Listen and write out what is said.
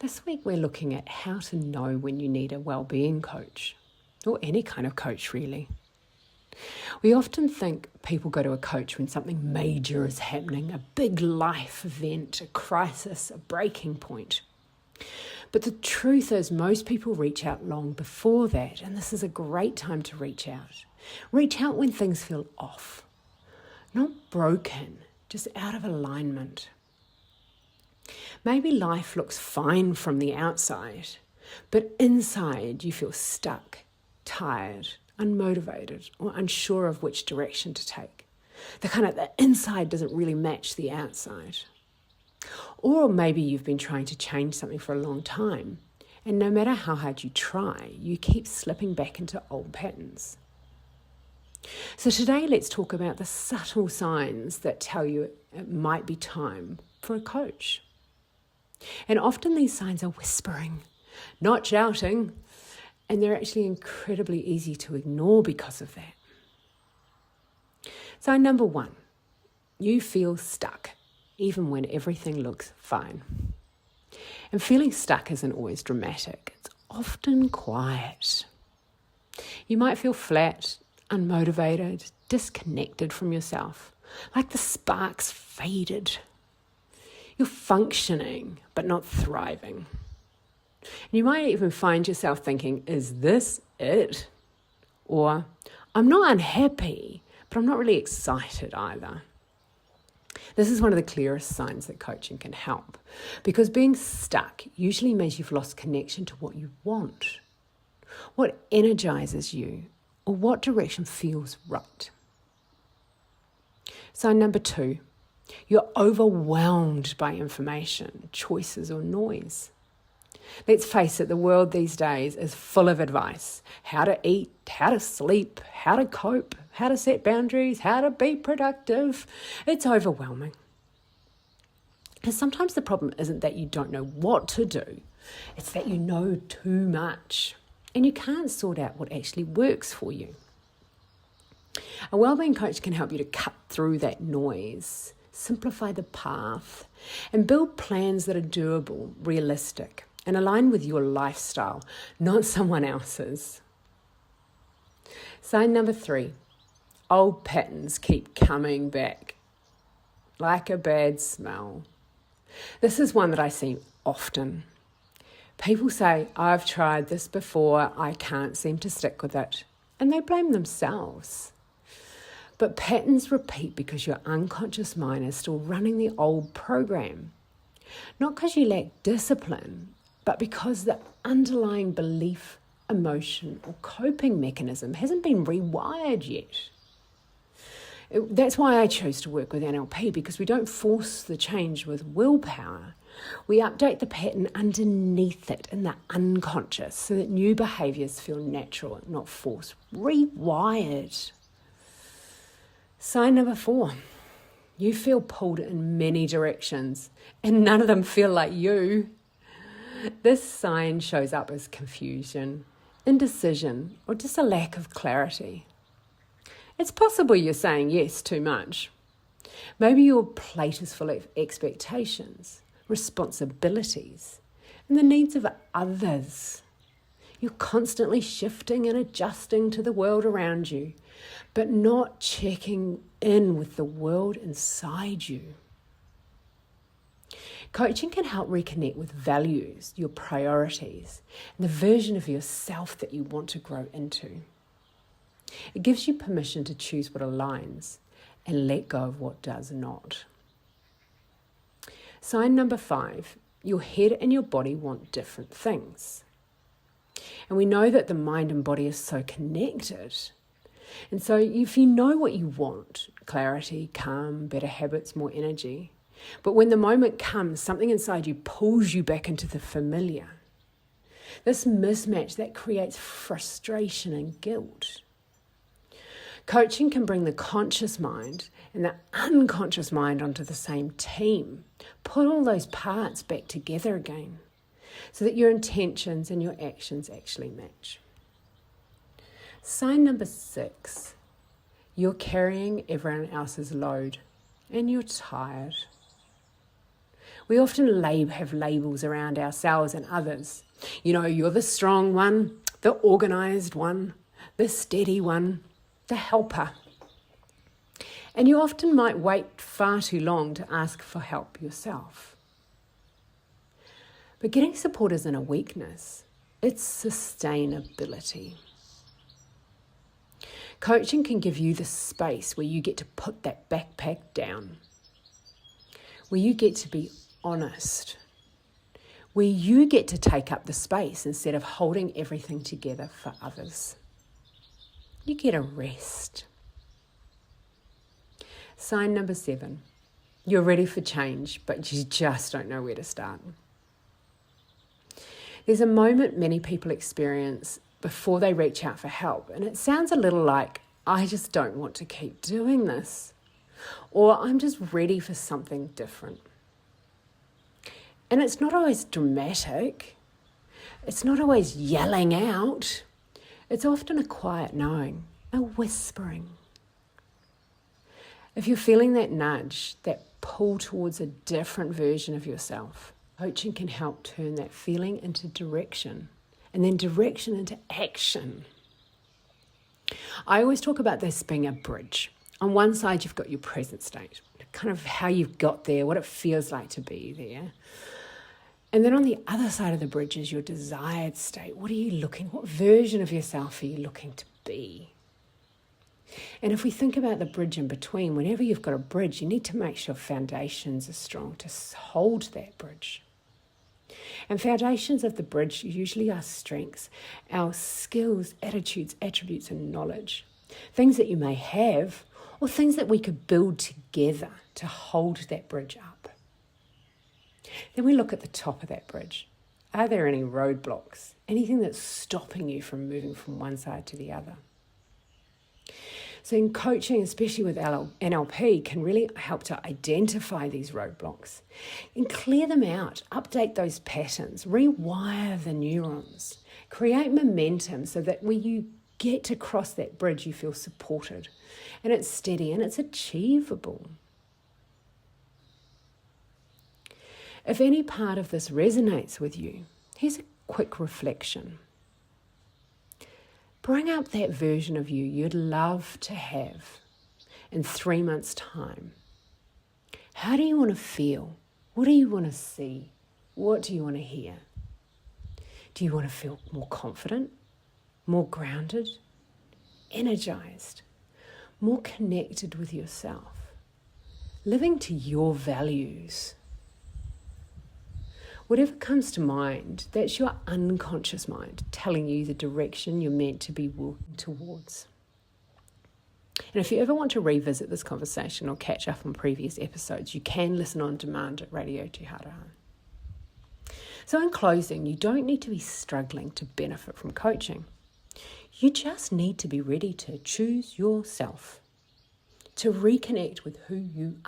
This week we're looking at how to know when you need a wellbeing coach, or any kind of coach really. We often think people go to a coach when something major is happening, a big life event, a crisis, a breaking point. But the truth is most people reach out long before that, and this is a great time to reach out. Reach out when things feel off, not broken, just out of alignment. Maybe life looks fine from the outside, but inside you feel stuck, tired, unmotivated, or unsure of which direction to take. The inside doesn't really match the outside. Or maybe you've been trying to change something for a long time, and no matter how hard you try, you keep slipping back into old patterns. So today let's talk about the subtle signs that tell you it might be time for a coach. And often these signs are whispering, not shouting, and they're actually incredibly easy to ignore because of that. Sign number 1, you feel stuck, even when everything looks fine. And feeling stuck isn't always dramatic, it's often quiet. You might feel flat, unmotivated, disconnected from yourself, like the sparks faded. You're functioning, but not thriving. And you might even find yourself thinking, is this it? Or, I'm not unhappy, but I'm not really excited either. This is one of the clearest signs that coaching can help, because being stuck usually means you've lost connection to what you want, what energizes you, or what direction feels right. Sign number 2, you're overwhelmed by information, choices, or noise. Let's face it, the world these days is full of advice. How to eat, how to sleep, how to cope, how to set boundaries, how to be productive. It's overwhelming. And sometimes the problem isn't that you don't know what to do. It's that you know too much and you can't sort out what actually works for you. A wellbeing coach can help you to cut through that noise, simplify the path, and build plans that are doable, realistic, and align with your lifestyle, not someone else's. Sign number 3, old patterns keep coming back, like a bad smell. This is one that I see often. People say, I've tried this before, I can't seem to stick with it, and they blame themselves. But patterns repeat because your unconscious mind is still running the old program. Not because you lack discipline, but because the underlying belief, emotion, or coping mechanism hasn't been rewired yet. That's why I chose to work with NLP, because we don't force the change with willpower. We update the pattern underneath it in the unconscious so that new behaviours feel natural, not forced. Rewired. Sign number 4, you feel pulled in many directions and none of them feel like you. This sign shows up as confusion, indecision, or just a lack of clarity. It's possible you're saying yes too much. Maybe your plate is full of expectations, responsibilities, and the needs of others. You're constantly shifting and adjusting to the world around you, but not checking in with the world inside you. Coaching can help reconnect with values, your priorities, and the version of yourself that you want to grow into. It gives you permission to choose what aligns and let go of what does not. Sign number 5, your head and your body want different things. And we know that the mind and body are so connected. And so if you know what you want, clarity, calm, better habits, more energy, but when the moment comes, something inside you pulls you back into the familiar. This mismatch, that creates frustration and guilt. Coaching can bring the conscious mind and the unconscious mind onto the same team. Put all those parts back together again so that your intentions and your actions actually match. Sign number 6, you're carrying everyone else's load and you're tired. We often have labels around ourselves and others. You're the strong one, the organised one, the steady one, the helper. And you often might wait far too long to ask for help yourself. But getting support isn't a weakness, it's sustainability. Coaching can give you the space where you get to put that backpack down, where you get to be honest, where you get to take up the space instead of holding everything together for others. You get a rest. Sign number 7. You're ready for change, but you just don't know where to start. There's a moment many people experience before they reach out for help, and it sounds a little like, I just don't want to keep doing this, or I'm just ready for something different. And it's not always dramatic. It's not always yelling out. It's often a quiet knowing, a whispering. If you're feeling that nudge, that pull towards a different version of yourself, coaching can help turn that feeling into direction, and then direction into action. I always talk about this being a bridge. On one side, you've got your present state, kind of how you've got there, what it feels like to be there. And then on the other side of the bridge is your desired state. What version of yourself are you looking to be? And if we think about the bridge in between, whenever you've got a bridge, you need to make sure foundations are strong to hold that bridge. And foundations of the bridge usually are strengths, our skills, attitudes, attributes, and knowledge. Things that you may have, or things that we could build together to hold that bridge up. Then we look at the top of that bridge. Are there any roadblocks? Anything that's stopping you from moving from one side to the other? So in coaching, especially with NLP, can really help to identify these roadblocks and clear them out, update those patterns, rewire the neurons, create momentum so that when you get to cross that bridge, you feel supported and it's steady and it's achievable. If any part of this resonates with you, here's a quick reflection. Bring up that version of you you'd love to have in 3 months' time. How do you want to feel? What do you want to see? What do you want to hear? Do you want to feel more confident, more grounded, energized, more connected with yourself, living to your values? Whatever comes to mind, that's your unconscious mind telling you the direction you're meant to be working towards. And if you ever want to revisit this conversation or catch up on previous episodes, you can listen on demand at Radio Tiharaha. So in closing, you don't need to be struggling to benefit from coaching. You just need to be ready to choose yourself, to reconnect with who you